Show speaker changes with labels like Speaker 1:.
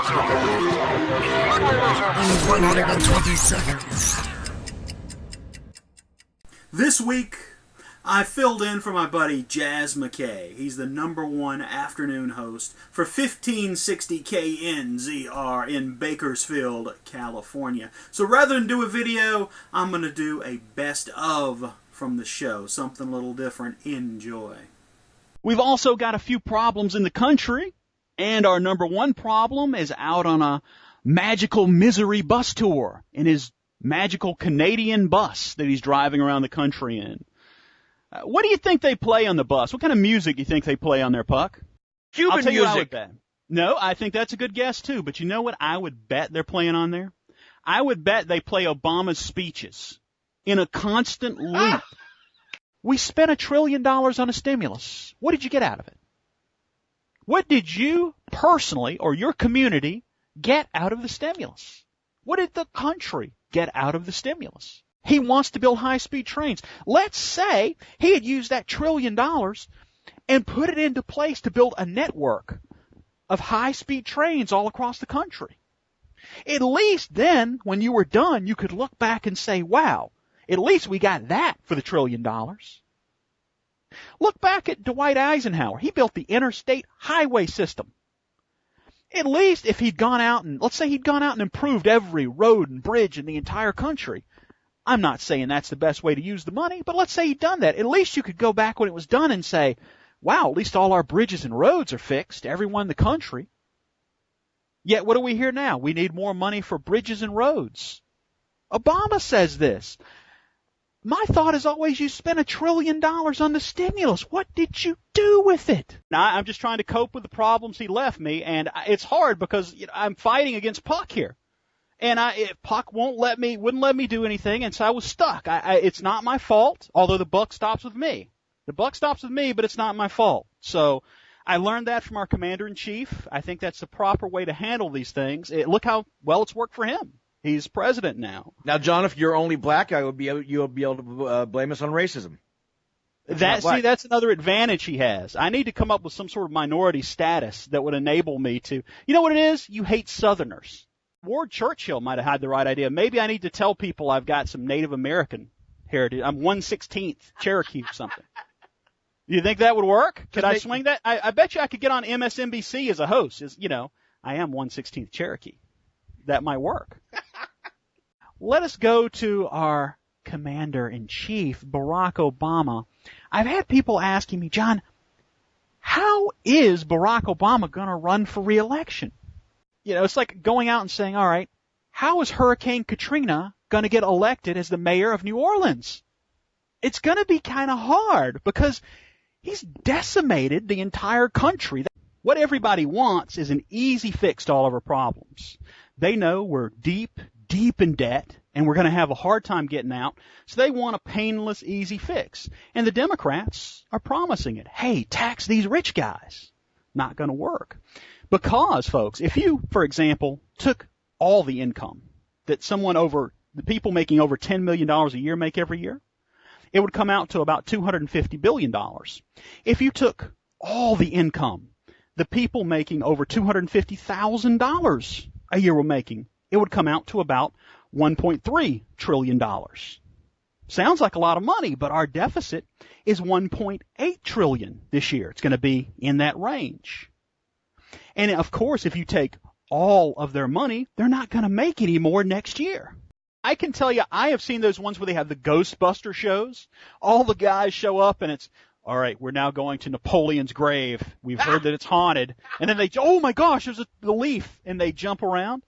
Speaker 1: In 120 seconds.
Speaker 2: This week, I filled in for my buddy Jaz McKay. He's the #1 afternoon host for 1560 KNZR in Bakersfield, California. So rather than do a video, I'm going to do a best of from the show. Something a little different. Enjoy.
Speaker 3: We've also got a few problems in the country, and our #1 problem is out on a magical misery bus tour in his magical Canadian bus that he's driving around the country in. What do you think they play on the bus? What kind of music do you think they play on there, Puck?
Speaker 4: Cuban music.
Speaker 3: No, I think that's a good guess, too. But you know what I would bet they're playing on there? I would bet they play Obama's speeches in a constant loop. We spent $1 trillion on a stimulus. What did you get out of it? What did you personally or your community get out of the stimulus? What did the country get out of the stimulus? He wants to build high-speed trains. Let's say he had used that $1 trillion and put it into place to build a network of high-speed trains all across the country. At least then, when you were done, you could look back and say, wow, at least we got that for the $1 trillion. Look back at Dwight Eisenhower. He built the interstate highway system. At least if he'd gone out and, let's say he'd gone out and improved every road and bridge in the entire country. I'm not saying that's the best way to use the money, but let's say he'd done that. At least you could go back when it was done and say, wow, at least all our bridges and roads are fixed, everyone in the country. Yet what do we hear now? We need more money for bridges and roads. Obama says this. My thought is always you spent $1 trillion on the stimulus. What did you do with it? Now, I'm just trying to cope with the problems he left me, and it's hard because I'm fighting against Puck here. And Puck wouldn't let me do anything, and so I was stuck. It's not my fault, although the buck stops with me. The buck stops with me, but it's not my fault. So I learned that from our commander-in-chief. I think that's the proper way to handle these things. Look how well it's worked for him. He's president now.
Speaker 4: Now, John, if you're only black, you'll be able to blame us on racism.
Speaker 3: That's another advantage he has. I need to come up with some sort of minority status that would enable me to. You know what it is? You hate Southerners. Ward Churchill might have had the right idea. Maybe I need to tell people I've got some Native American heritage. I'm 1/16 Cherokee or something. Do you think that would work? Could I swing that? I bet you I could get on MSNBC as a host. I am 1/16 Cherokee. That might work. Let us go to our Commander-in-Chief, Barack Obama. I've had people asking me, John, how is Barack Obama going to run for re-election? It's like going out and saying, all right, how is Hurricane Katrina going to get elected as the mayor of New Orleans? It's going to be kind of hard because he's decimated the entire country. What everybody wants is an easy fix to all of our problems. They know we're deep in debt, and we're going to have a hard time getting out, so they want a painless, easy fix. And the Democrats are promising it. Hey, tax these rich guys. Not going to work. Because, folks, if you, for example, took all the income that the people making over $10 million a year make every year, it would come out to about $250 billion. If you took all the income the people making over $250,000 a year were making, it would come out to about $1.3 trillion. Sounds like a lot of money, but our deficit is $1.8 trillion this year. It's going to be in that range. And of course, if you take all of their money, they're not going to make any more next year. I can tell you, I have seen those ones where they have the Ghostbuster shows. All the guys show up and it's, all right, we're now going to Napoleon's grave. We've heard that it's haunted. And then they, oh my gosh, there's the leaf. And they jump around.